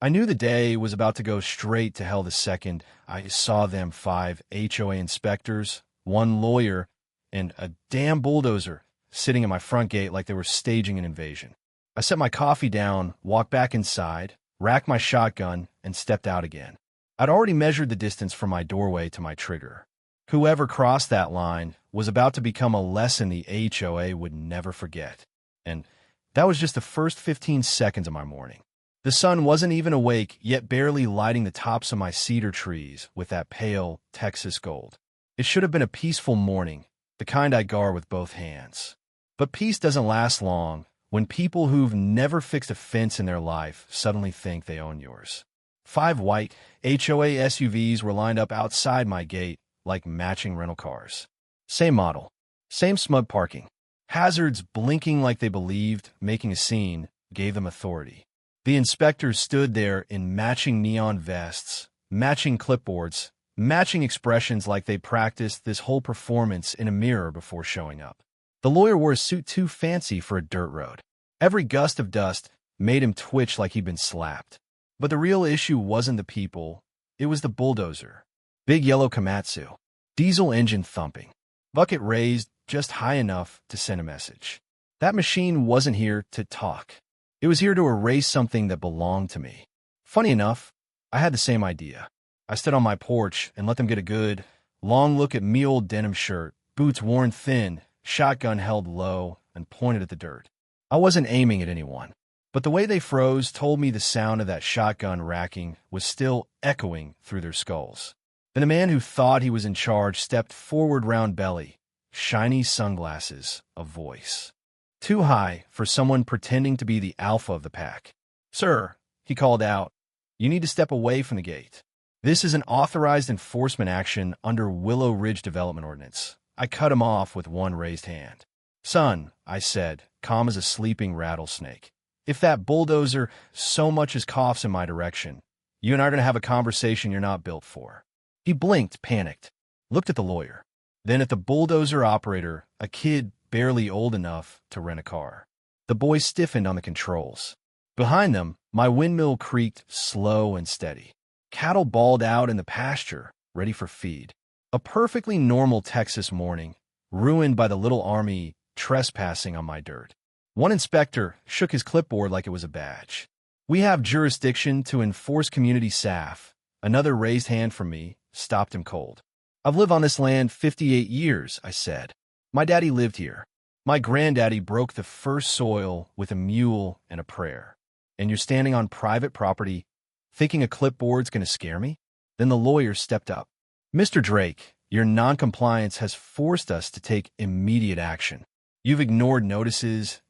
I knew the day was about to go straight to hell the second I saw them 5 HOA inspectors, 1 lawyer, and a damn bulldozer sitting at my front gate like they were staging an invasion. I set my coffee down, walked back inside, racked my shotgun, and stepped out again. I'd already measured the distance from my doorway to my trigger. Whoever crossed that line was about to become a lesson the HOA would never forget. And that was just the first 15 seconds of my morning. The sun wasn't even awake, yet barely lighting the tops of my cedar trees with that pale Texas gold. It should have been a peaceful morning, the kind I guard with both hands. But peace doesn't last long when people who've never fixed a fence in their life suddenly think they own yours. 5 white HOA SUVs were lined up outside my gate like matching rental cars. Same model, same smug parking. Hazards blinking like they believed making a scene gave them authority. The inspectors stood there in matching neon vests, matching clipboards, matching expressions like they practiced this whole performance in a mirror before showing up. The lawyer wore a suit too fancy for a dirt road. Every gust of dust made him twitch like he'd been slapped. But the real issue wasn't the people, it was the bulldozer. Big yellow Komatsu, diesel engine thumping, bucket raised just high enough to send a message. That machine wasn't here to talk. It was here to erase something that belonged to me. Funny enough, I had the same idea. I stood on my porch and let them get a good, long look at me old denim shirt, boots worn thin, shotgun held low, and pointed at the dirt. I wasn't aiming at anyone, but the way they froze told me the sound of that shotgun racking was still echoing through their skulls. Then a man who thought he was in charge stepped forward round belly, shiny sunglasses, a voice. Too high for someone pretending to be the alpha of the pack. "Sir," he called out, "you need to step away from the gate. This is an authorized enforcement action under Willow Ridge Development Ordinance." I cut him off with one raised hand. "Son," I said, calm as a sleeping rattlesnake, "if that bulldozer so much as coughs in my direction, you and I are going to have a conversation you're not built for." He blinked, panicked, looked at the lawyer, then at the bulldozer operator, a kid barely old enough to rent a car. The boy stiffened on the controls. Behind them, my windmill creaked slow and steady. Cattle bawled out in the pasture, ready for feed. A perfectly normal Texas morning, ruined by the little army trespassing on my dirt. One inspector shook his clipboard like it was a badge. "We have jurisdiction to enforce community SAF." Another raised hand from me stopped him cold. "I've lived on this land 58 years, I said. "My daddy lived here. My granddaddy broke the first soil with a mule and a prayer. And you're standing on private property, thinking a clipboard's going to scare me?" Then the lawyer stepped up. "Mr. Drake, your noncompliance has forced us to take immediate action. You've ignored notices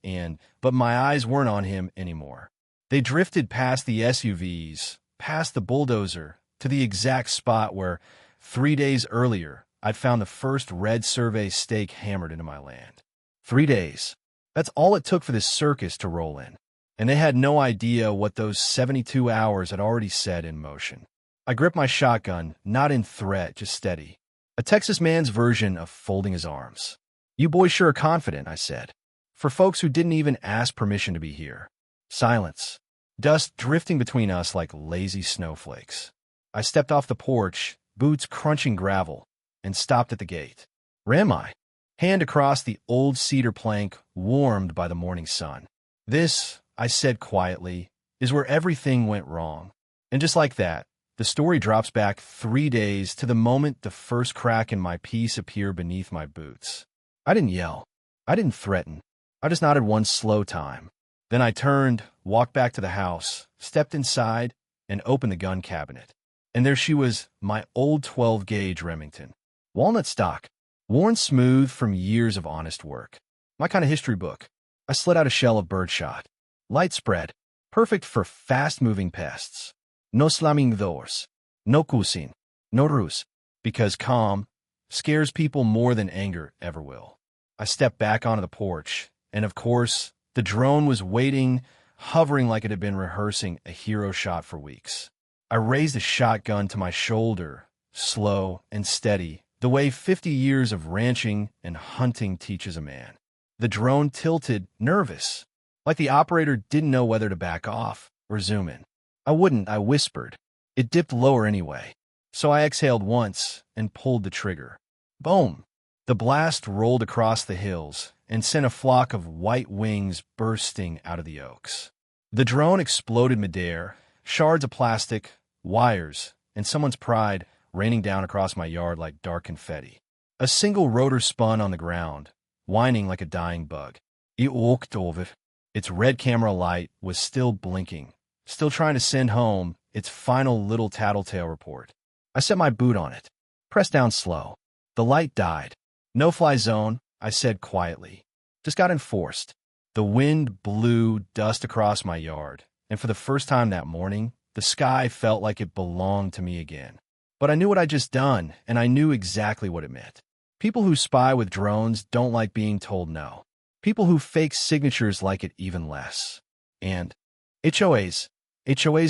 but my eyes weren't on him anymore. They drifted past the SUVs, past the bulldozer, to the exact spot where 3 days earlier I'd found the first red survey stake hammered into my land. 3 days. That's all it took for this circus to roll in. And they had no idea what those 72 hours had already set in motion. I gripped my shotgun, not in threat, just steady. A Texas man's version of folding his arms. "You boys sure are confident," I said. "For folks who didn't even ask permission to be here." Silence. Dust drifting between us like lazy snowflakes. I stepped off the porch, boots crunching gravel, and stopped at the gate. Where am I? Hand across the old cedar plank, warmed by the morning sun. "This," I said quietly, "is where everything went wrong." And just like that, the story drops back 3 days to the moment the first crack in my piece appeared beneath my boots. I didn't yell. I didn't threaten. I just nodded one slow time. Then I turned, walked back to the house, stepped inside, and opened the gun cabinet. And there she was, my old 12-gauge Remington. Walnut stock, worn smooth from years of honest work. My kind of history book. I slid out a shell of birdshot. Light spread, perfect for fast-moving pests. No slamming doors, no cussing, no ruse, because calm scares people more than anger ever will. I stepped back onto the porch, and of course, the drone was waiting, hovering like it had been rehearsing a hero shot for weeks. I raised a shotgun to my shoulder, slow and steady, the way 50 years of ranching and hunting teaches a man. The drone tilted, nervous, like the operator didn't know whether to back off or zoom in. I wouldn't, I whispered. It dipped lower anyway. So I exhaled once and pulled the trigger. Boom! The blast rolled across the hills and sent a flock of white wings bursting out of the oaks. The drone exploded midair, shards of plastic, wires, and someone's pride raining down across my yard like dark confetti. A single rotor spun on the ground, whining like a dying bug. It walked over. Its red camera light was still blinking, still trying to send home its final little tattletale report. I set my boot on it. Pressed down slow. The light died. No-fly zone, I said quietly. Just got enforced. The wind blew dust across my yard, and for the first time that morning, the sky felt like it belonged to me again. But I knew what I'd just done, and I knew exactly what it meant. People who spy with drones don't like being told no. People who fake signatures like it even less. And HOAs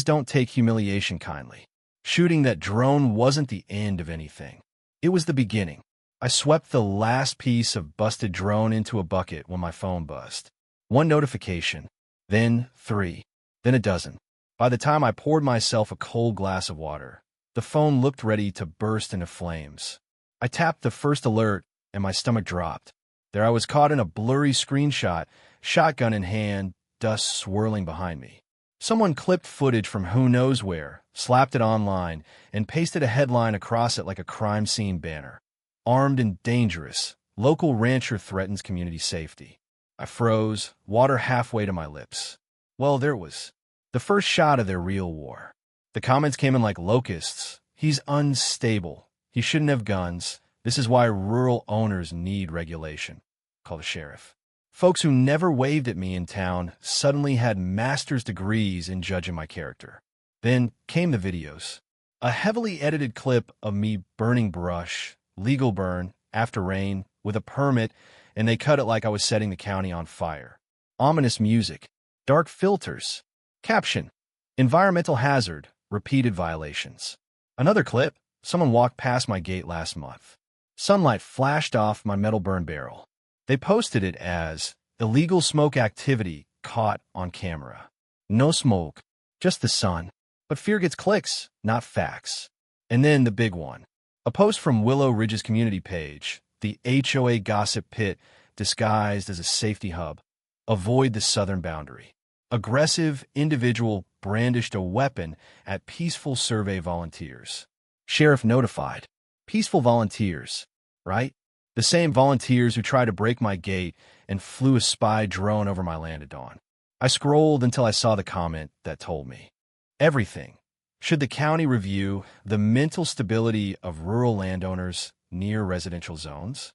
don't take humiliation kindly. Shooting that drone wasn't the end of anything. It was the beginning. I swept the last piece of busted drone into a bucket when my phone buzzed. One notification, then 3, then a dozen. By the time I poured myself a cold glass of water, the phone looked ready to burst into flames. I tapped the first alert, and my stomach dropped. There I was caught in a blurry screenshot, shotgun in hand, dust swirling behind me. Someone clipped footage from who knows where, slapped it online, and pasted a headline across it like a crime scene banner. Armed and dangerous, local rancher threatens community safety. I froze, water halfway to my lips. Well, there it was. The first shot of their real war. The comments came in like locusts. He's unstable. He shouldn't have guns. This is why rural owners need regulation. Call the sheriff. Folks who never waved at me in town suddenly had master's degrees in judging my character. Then came the videos. A heavily edited clip of me burning brush, legal burn, after rain, with a permit, and they cut it like I was setting the county on fire. Ominous music. Dark filters. Caption. Environmental hazard. Repeated violations. Another clip. Someone walked past my gate last month. Sunlight flashed off my metal burn barrel. They posted it as illegal smoke activity caught on camera. No smoke, just the sun. But fear gets clicks, not facts. And then the big one. A post from Willow Ridge's community page, the HOA gossip pit disguised as a safety hub. Avoid the southern boundary. Aggressive individual brandished a weapon at peaceful survey volunteers. Sheriff notified. Peaceful volunteers, right? The same volunteers who tried to break my gate and flew a spy drone over my land at dawn. I scrolled until I saw the comment that told me. Everything. Should the county review the mental stability of rural landowners near residential zones?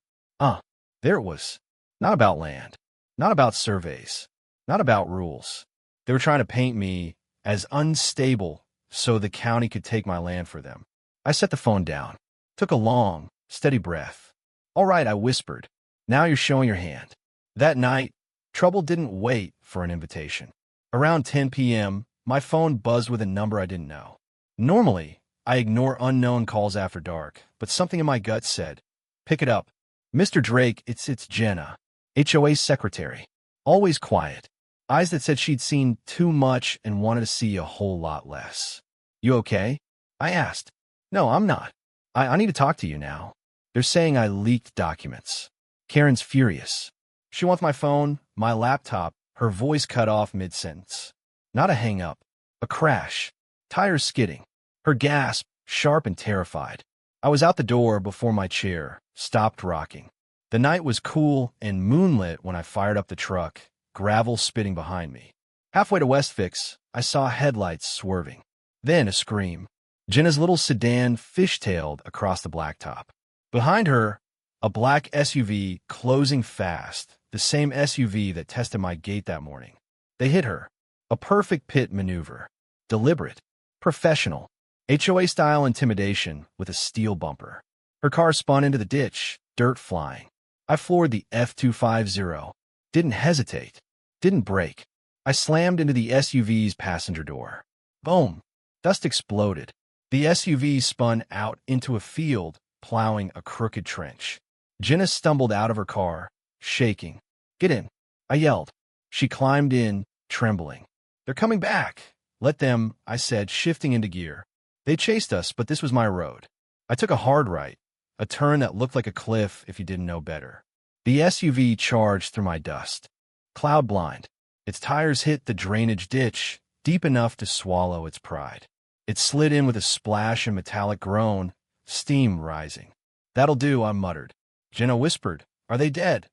There it was. Not about land. Not about surveys. Not about rules. They were trying to paint me as unstable so the county could take my land for them. I set the phone down. Took a long, steady breath. All right, I whispered. Now you're showing your hand. That night, trouble didn't wait for an invitation. Around 10 p.m., my phone buzzed with a number I didn't know. Normally, I ignore unknown calls after dark, but something in my gut said, pick it up. Mr. Drake, it's Jenna, HOA secretary. Always quiet. Eyes that said she'd seen too much and wanted to see a whole lot less. You okay? I asked. No, I'm not. I need to talk to you now. They're saying I leaked documents. Karen's furious. She wants my phone, my laptop. Her voice cut off mid-sentence. Not a hang-up. A crash. Tires skidding. Her gasp, sharp and terrified. I was out the door before my chair stopped rocking. The night was cool and moonlit when I fired up the truck, gravel spitting behind me. Halfway to Westfix, I saw headlights swerving. Then a scream. Jenna's little sedan fishtailed across the blacktop. Behind her, a black SUV closing fast, the same SUV that tested my gate that morning. They hit her. A perfect pit maneuver. Deliberate. Professional. HOA-style intimidation with a steel bumper. Her car spun into the ditch, dirt flying. I floored the F250. Didn't hesitate. Didn't brake. I slammed into the SUV's passenger door. Boom. Dust exploded. The SUV spun out into a field, plowing a crooked trench. Jenna stumbled out of her car, shaking. Get in. I yelled. She climbed in, trembling. They're coming back. Let them, I said, shifting into gear. They chased us, but this was my road. I took a hard right, a turn that looked like a cliff if you didn't know better. The SUV charged through my dust. Cloud blind. Its tires hit the drainage ditch, deep enough to swallow its pride. It slid in with a splash and metallic groan, steam rising. That'll do, I muttered. Jenna whispered, Are they dead?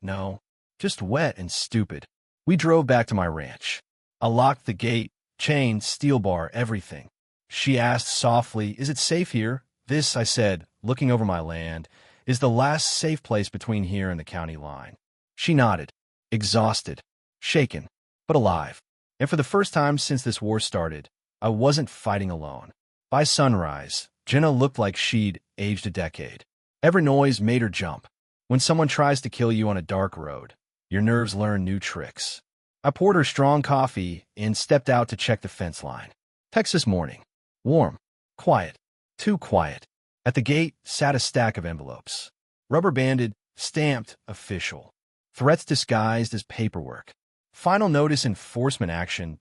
No, just wet and stupid. We drove back to my ranch. I locked the gate, chain, steel bar, everything. She asked softly, Is it safe here? This, I said, looking over my land, is the last safe place between here and the county line. She nodded, exhausted, shaken, but alive. And for the first time since this war started, I wasn't fighting alone. By sunrise, Jenna looked like she'd aged a decade. Every noise made her jump. When someone tries to kill you on a dark road, your nerves learn new tricks. I poured her strong coffee and stepped out to check the fence line. Texas morning. Warm. Quiet. Too quiet. At the gate sat a stack of envelopes. Rubber-banded, stamped, official. Threats disguised as paperwork. Final notice enforcement action.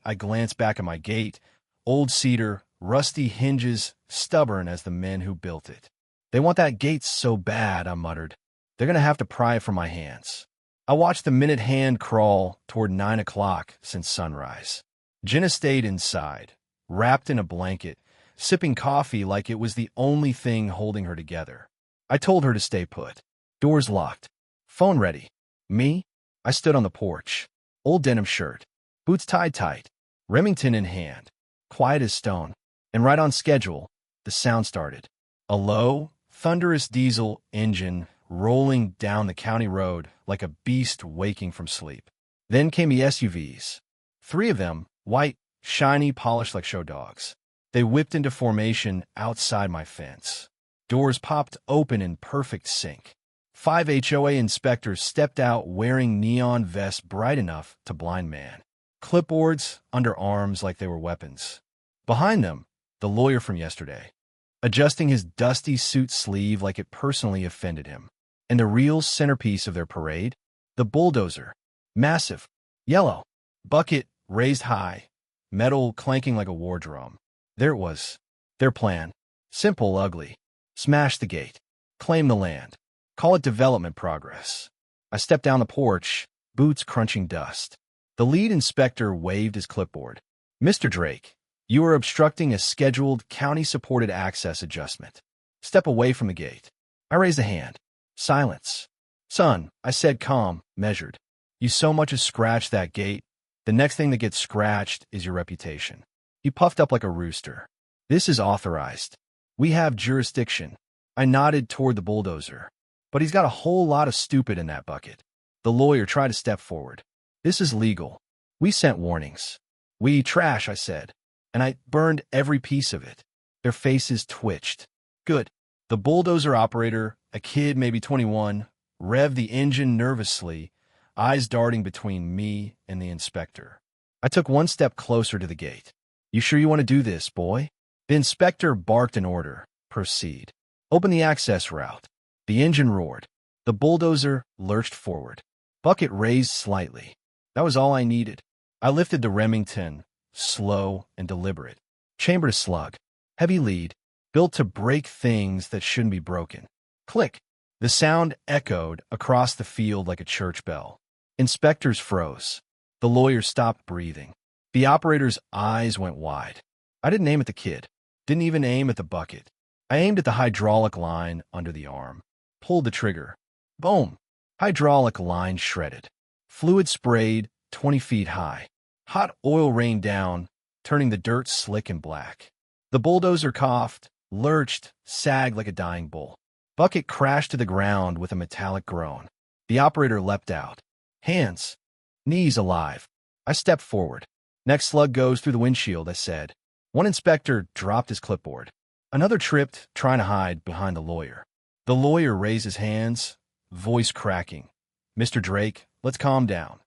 I glanced back at my gate. Old cedar, rusty hinges, stubborn as the men who built it. They want that gate so bad, I muttered. They're going to have to pry it from my hands. I watched the minute hand crawl toward 9 o'clock since sunrise. Jenna stayed inside, wrapped in a blanket, sipping coffee like it was the only thing holding her together. I told her to stay put. Doors locked. Phone ready. Me? I stood on the porch. Old denim shirt. Boots tied tight. Remington in hand. Quiet as stone. And right on schedule, the sound started. A low, thunderous diesel engine rolling down the county road like a beast waking from sleep. Then came the SUVs. 3 of them, white, shiny, polished like show dogs. They whipped into formation outside my fence. Doors popped open in perfect sync. 5 HOA inspectors stepped out wearing neon vests bright enough to blind man. Clipboards under arms like they were weapons. Behind them, the lawyer from yesterday, adjusting his dusty suit sleeve like it personally offended him. And the real centerpiece of their parade, the bulldozer. Massive, yellow, bucket raised high, metal clanking like a war drum. There it was. Their plan. Simple, ugly. Smash the gate. Claim the land. Call it development progress. I stepped down the porch, boots crunching dust. The lead inspector waved his clipboard. Mr. Drake, you are obstructing a scheduled county-supported access adjustment. Step away from the gate. I raised a hand. Silence. Son, I said calm, measured. You so much as scratch that gate, the next thing that gets scratched is your reputation. He puffed up like a rooster. This is authorized. We have jurisdiction. I nodded toward the bulldozer. But he's got a whole lot of stupid in that bucket. The lawyer tried to step forward. This is legal. We sent warnings. We trash, I said. And I burned every piece of it. Their faces twitched. Good. The bulldozer operator, a kid maybe 21, revved the engine nervously, eyes darting between me and the inspector. I took one step closer to the gate. You sure you want to do this, boy? The inspector barked an order. Proceed. Open the access route. The engine roared. The bulldozer lurched forward. Bucket raised slightly. That was all I needed. I lifted the Remington, slow and deliberate. Chambered a slug. Heavy lead, built to break things that shouldn't be broken. Click. The sound echoed across the field like a church bell. Inspectors froze. The lawyer stopped breathing. The operator's eyes went wide. I didn't aim at the kid. Didn't even aim at the bucket. I aimed at the hydraulic line under the arm. Pulled the trigger. Boom. Hydraulic line shredded. Fluid sprayed 20 feet high. Hot oil rained down, turning the dirt slick and black. The bulldozer coughed, lurched, sagged like a dying bull. Bucket crashed to the ground with a metallic groan. The operator leapt out. Hands. Knees alive. I stepped forward. Next slug goes through the windshield, I said. One inspector dropped his clipboard. Another tripped, trying to hide behind the lawyer. The lawyer raised his hands, voice cracking. Mr. Drake, let's calm down.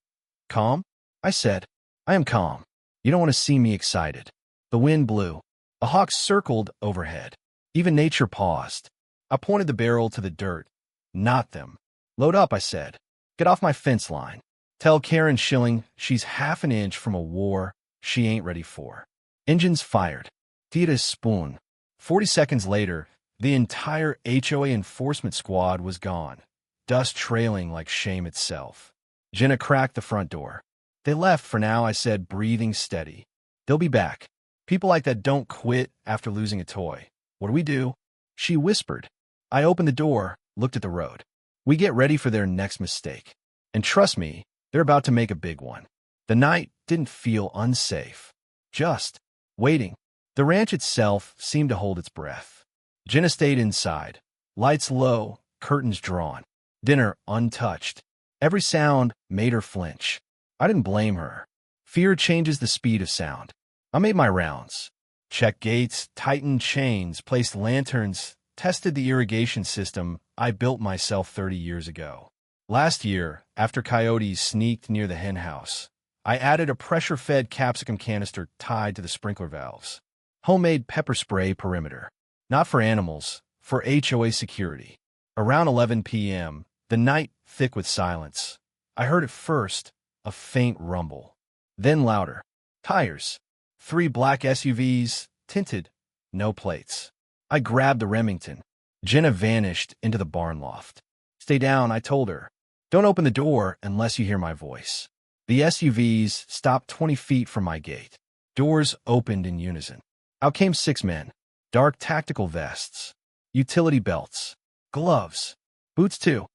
Calm? I said. I am calm. You don't want to see me excited. The wind blew. A hawk circled overhead. Even nature paused. I pointed the barrel to the dirt. Not them. Load up, I said. Get off my fence line. Tell Karen Schilling she's half an inch from a war she ain't ready for. Engines fired. Tira spoon. 40 seconds later, the entire HOA enforcement squad was gone, dust trailing like shame itself. Jenna cracked the front door. They left for now, I said, breathing steady. They'll be back. People like that don't quit after losing a toy. What do we do? She whispered. I opened the door, looked at the road. We get ready for their next mistake. And trust me, they're about to make a big one. The night didn't feel unsafe. Just waiting. The ranch itself seemed to hold its breath. Jenna stayed inside. Lights low, curtains drawn. Dinner untouched. Every sound made her flinch. I didn't blame her. Fear changes the speed of sound. I made my rounds. Checked gates, tightened chains, placed lanterns, tested the irrigation system I built myself 30 years ago. Last year, after coyotes sneaked near the hen house, I added a pressure-fed capsicum canister tied to the sprinkler valves. Homemade pepper spray perimeter. Not for animals, for HOA security. Around 11 p.m., the night thick with silence. I heard at first a faint rumble. Then louder. Tires. 3 black SUVs, tinted, no plates. I grabbed the Remington. Jenna vanished into the barn loft. Stay down, I told her. Don't open the door unless you hear my voice. The SUVs stopped 20 feet from my gate. Doors opened in unison. Out came 6 men. Dark tactical vests. Utility belts. Gloves. Boots too.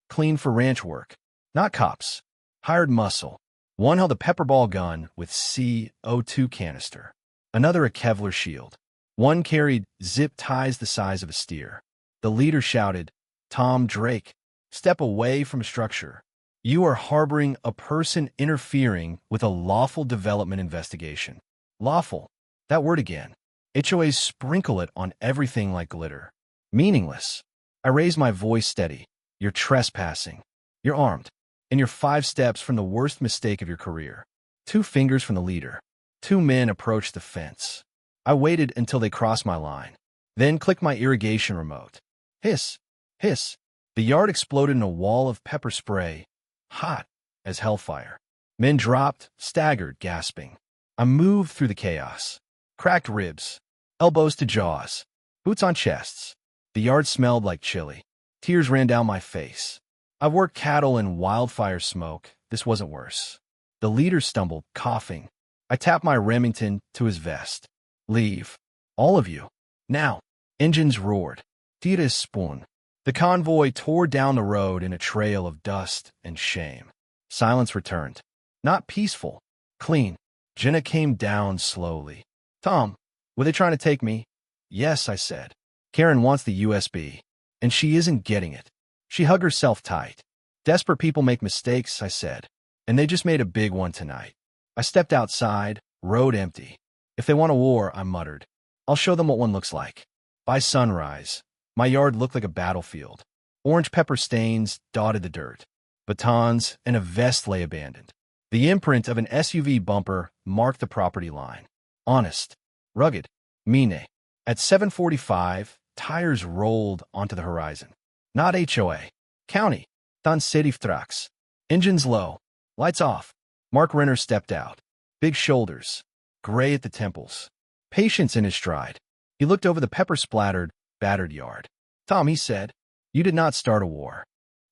Clean for ranch work. Not cops. Hired muscle. One held a pepperball gun with CO2 canister. Another a Kevlar shield. One carried zip ties the size of a steer. The leader shouted, Tom Drake, step away from structure. You are harboring a person interfering with a lawful development investigation. Lawful. That word again. HOAs sprinkle it on everything like glitter. Meaningless. I raise my voice steady. You're trespassing. You're armed. And you're 5 steps from the worst mistake of your career. 2 fingers from the leader. 2 men approached the fence. I waited until they crossed my line. Then clicked my irrigation remote. Hiss. Hiss. The yard exploded in a wall of pepper spray. Hot as hellfire. Men dropped, staggered, gasping. I moved through the chaos. Cracked ribs. Elbows to jaws. Boots on chests. The yard smelled like chili. Tears ran down my face. I've worked cattle in wildfire smoke. This wasn't worse. The leader stumbled, coughing. I tapped my Remington to his vest. Leave. All of you. Now. Engines roared. Tira spoon. The convoy tore down the road in a trail of dust and shame. Silence returned. Not peaceful. Clean. Jenna came down slowly. Tom, were they trying to take me? Yes, I said. Karen wants the USB. And she isn't getting it. She hugged herself tight. Desperate people make mistakes, I said. And they just made a big one tonight. I stepped outside, road empty. If they want a war, I muttered. I'll show them what one looks like. By sunrise, my yard looked like a battlefield. Orange pepper stains dotted the dirt. Batons and a vest lay abandoned. The imprint of an SUV bumper marked the property line. Honest. Rugged. Mine. At 7:45, tires rolled onto the horizon. Not HOA. County. Tan City trucks. Engines low. Lights off. Mark Renner stepped out. Big shoulders. Gray at the temples. Patience in his stride. He looked over the pepper-splattered, battered yard. Tom, he said, you did not start a war.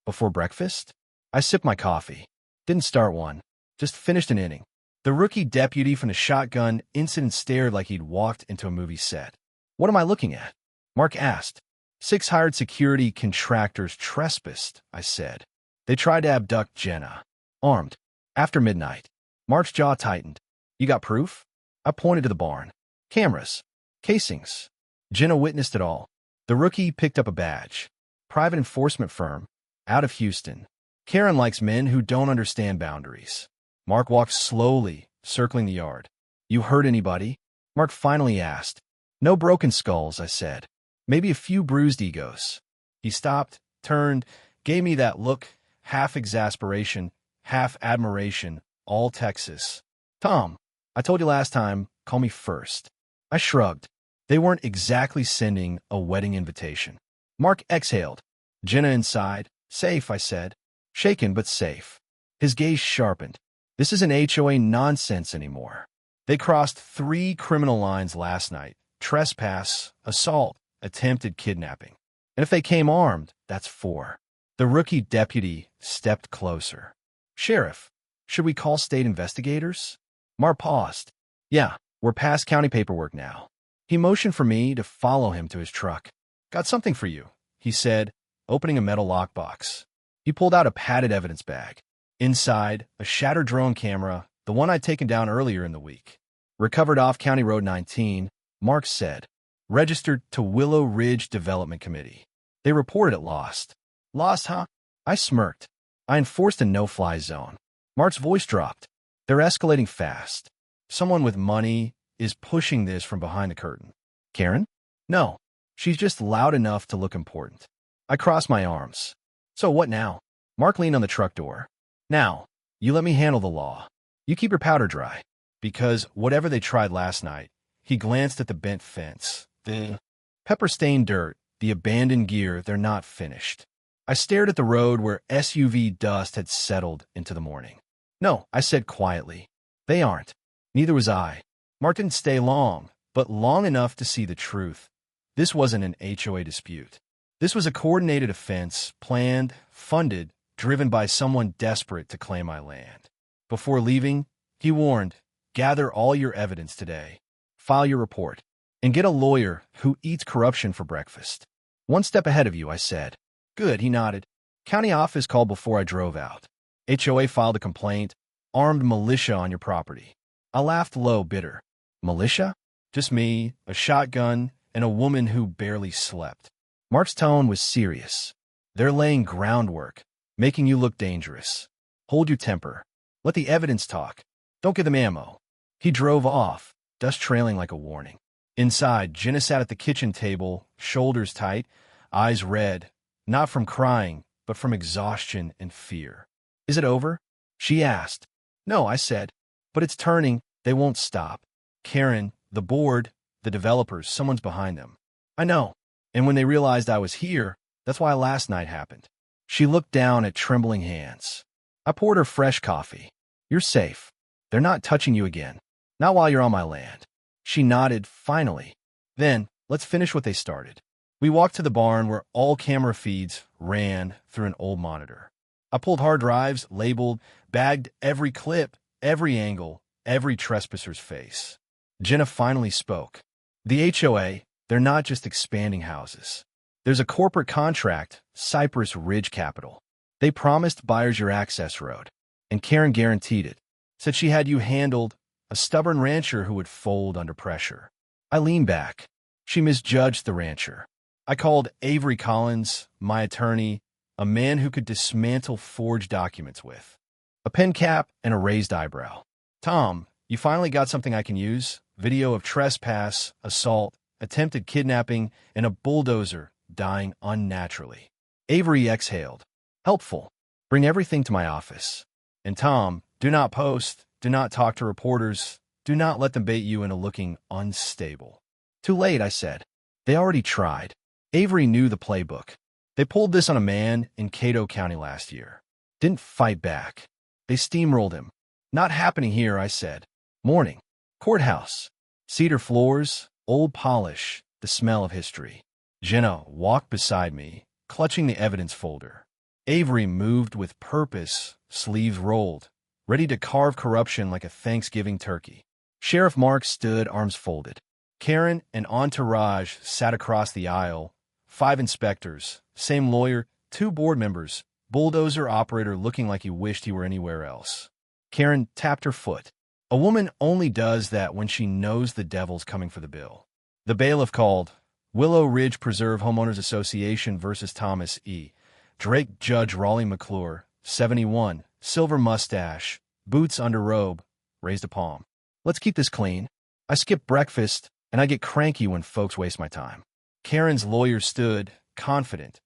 Before breakfast? I sipped my coffee. Didn't start one. Just finished an inning. The rookie deputy from the shotgun incident stared like he'd walked into a movie set. What am I looking at? Mark asked. 6 hired security contractors trespassed, I said. They tried to abduct Jenna. Armed. After midnight. Mark's jaw tightened. You got proof? I pointed to the barn. Cameras. Casings. Jenna witnessed it all. The rookie picked up a badge. Private enforcement firm. Out of Houston. Karen likes men who don't understand boundaries. Mark walked slowly, circling the yard. You hurt anybody? Mark finally asked. No broken skulls, I said. Maybe a few bruised egos. He stopped, turned, gave me that look, half exasperation, half admiration, all Texas. Tom, I told you last time, call me first. I shrugged. They weren't exactly sending a wedding invitation. Mark exhaled. Jenna inside. Safe, I said. Shaken but safe. His gaze sharpened. This isn't HOA nonsense anymore. They crossed 3 criminal lines last night: trespass, assault, attempted kidnapping. And if they came armed, that's 4. The rookie deputy stepped closer. Sheriff, should we call state investigators? Mark paused. Yeah, we're past county paperwork now. He motioned for me to follow him to his truck. Got something for you, he said, opening a metal lockbox. He pulled out a padded evidence bag. Inside, a shattered drone camera, the one I'd taken down earlier in the week. Recovered off County Road 19, Mark said. Registered to Willow Ridge Development Committee. They reported it lost. Lost, huh? I smirked. I enforced a no-fly zone. Mark's voice dropped. They're escalating fast. Someone with money is pushing this from behind the curtain. Karen? No. She's just loud enough to look important. I crossed my arms. So what now? Mark leaned on the truck door. Now, you let me handle the law. You keep your powder dry. Because whatever they tried last night, he glanced at the bent fence. The pepper-stained dirt, the abandoned gear, they're not finished. I stared at the road where SUV dust had settled into the morning. No, I said quietly. They aren't. Neither was I. Mark didn't stay long, but long enough to see the truth. This wasn't an HOA dispute. This was a coordinated offense, planned, funded, driven by someone desperate to claim my land. Before leaving, he warned, gather all your evidence today. File your report. And get a lawyer who eats corruption for breakfast. One step ahead of you, I said. Good, he nodded. County office called before I drove out. HOA filed a complaint. Armed militia on your property. I laughed low, bitter. Militia? Just me, a shotgun, and a woman who barely slept. Mark's tone was serious. They're laying groundwork, making you look dangerous. Hold your temper. Let the evidence talk. Don't give them ammo. He drove off, dust trailing like a warning. Inside, Jenna sat at the kitchen table, shoulders tight, eyes red, not from crying, but from exhaustion and fear. Is it over? She asked. No, I said. But it's turning. They won't stop. Karen, the board, the developers, someone's behind them. I know. And when they realized I was here, that's why last night happened. She looked down at trembling hands. I poured her fresh coffee. You're safe. They're not touching you again. Not while you're on my land. She nodded, finally. Then, let's finish what they started. We walked to the barn where all camera feeds ran through an old monitor. I pulled hard drives, labeled, bagged every clip, every angle, every trespasser's face. Jenna finally spoke. The HOA, they're not just expanding houses. There's a corporate contract, Cypress Ridge Capital. They promised buyers your access road. And Karen guaranteed it. Said she had you handled, a stubborn rancher who would fold under pressure. I leaned back. She misjudged the rancher. I called Avery Collins, my attorney, a man who could dismantle forged documents with. A pen cap and a raised eyebrow. Tom, you finally got something I can use? Video of trespass, assault, attempted kidnapping, and a bulldozer dying unnaturally. Avery exhaled. Helpful. Bring everything to my office. And Tom, do not post, do not talk to reporters, do not let them bait you into looking unstable. Too late, I said. They already tried. Avery knew the playbook. They pulled this on a man in Cato County last year. Didn't fight back. They steamrolled him. Not happening here, I said. Morning. Courthouse. Cedar floors, old polish, the smell of history. Jenna walked beside me, clutching the evidence folder. Avery moved with purpose, sleeves rolled, ready to carve corruption like a Thanksgiving turkey. Sheriff Mark stood, arms folded. Karen and entourage sat across the aisle. 5 inspectors, same lawyer, 2 board members, bulldozer operator looking like he wished he were anywhere else. Karen tapped her foot. A woman only does that when she knows the devil's coming for the bill. The bailiff called. Willow Ridge Preserve Homeowners Association versus Thomas E. Drake Judge Raleigh McClure, 71, silver mustache, boots under robe, raised a palm. Let's keep this clean. I skip breakfast, and I get cranky when folks waste my time. Karen's lawyer stood, confident.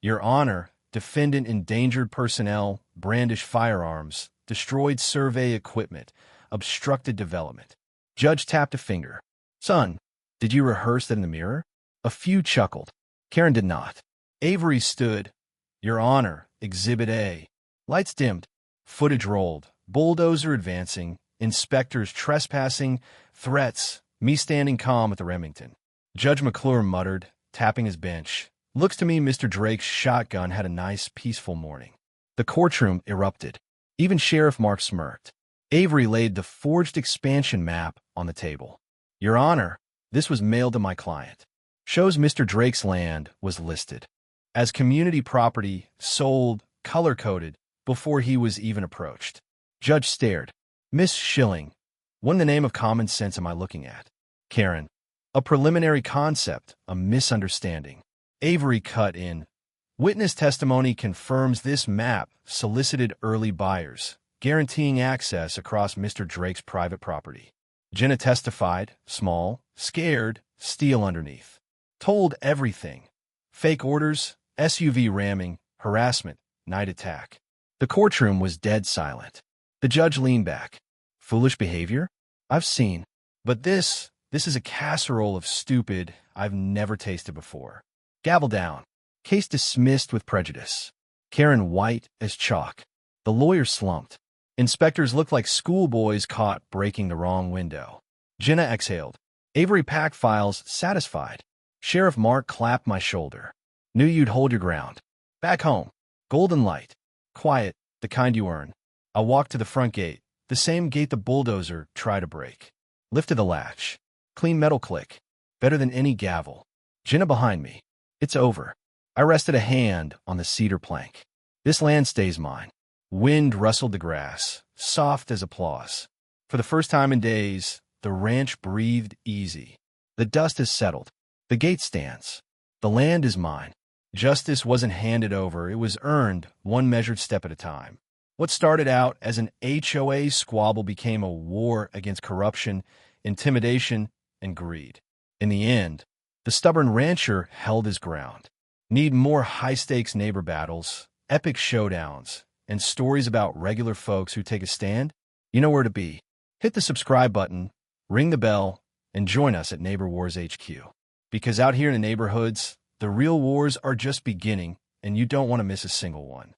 Your Honor, defendant endangered personnel, brandished firearms, destroyed survey equipment, obstructed development. Judge tapped a finger. Son, did you rehearse that in the mirror? A few chuckled. Karen did not. Avery stood. Your Honor, Exhibit A. Lights dimmed. Footage rolled. Bulldozer advancing. inspectors trespassing, threats, me standing calm at the Remington. Judge McClure muttered, tapping his bench. Looks to me Mr. Drake's shotgun had a nice, peaceful morning. The courtroom erupted. Even Sheriff Mark smirked. Avery laid the forged expansion map on the table. Your Honor, this was mailed to my client. Shows Mr. Drake's land was listed as community property, sold, color-coded, before he was even approached. Judge stared. Miss Schilling, what in the name of common sense am I looking at? Karen, a preliminary concept, a misunderstanding. Avery cut in. Witness testimony confirms this map solicited early buyers, guaranteeing access across Mr. Drake's private property. Jenna testified, small, scared, steel underneath. Told everything. Fake orders, SUV ramming, harassment, night attack. The courtroom was dead silent. The judge leaned back. Foolish behavior? I've seen. But this is a casserole of stupid I've never tasted before. Gavel down. Case dismissed with prejudice. Karen white as chalk. The lawyer slumped. Inspectors looked like schoolboys caught breaking the wrong window. Jenna exhaled. Avery packed files, satisfied. Sheriff Mark clapped my shoulder. Knew you'd hold your ground. Back home. Golden light. Quiet, the kind you earn. I walked to the front gate, the same gate the bulldozer tried to break. Lifted the latch. Clean metal click. Better than any gavel. Jenna behind me. It's over. I rested a hand on the cedar plank. This land stays mine. Wind rustled the grass, soft as applause. For the first time in days, the ranch breathed easy. The dust has settled. The gate stands. The land is mine. Justice wasn't handed over, it was earned, one measured step at a time. What started out as an HOA squabble became a war against corruption, intimidation, and greed. In the end, the stubborn rancher held his ground. Need more high-stakes neighbor battles, epic showdowns, and stories about regular folks who take a stand? You know where to be. Hit the subscribe button, ring the bell, and join us at Neighbor Wars HQ. Because out here in the neighborhoods, the real wars are just beginning, and you don't want to miss a single one.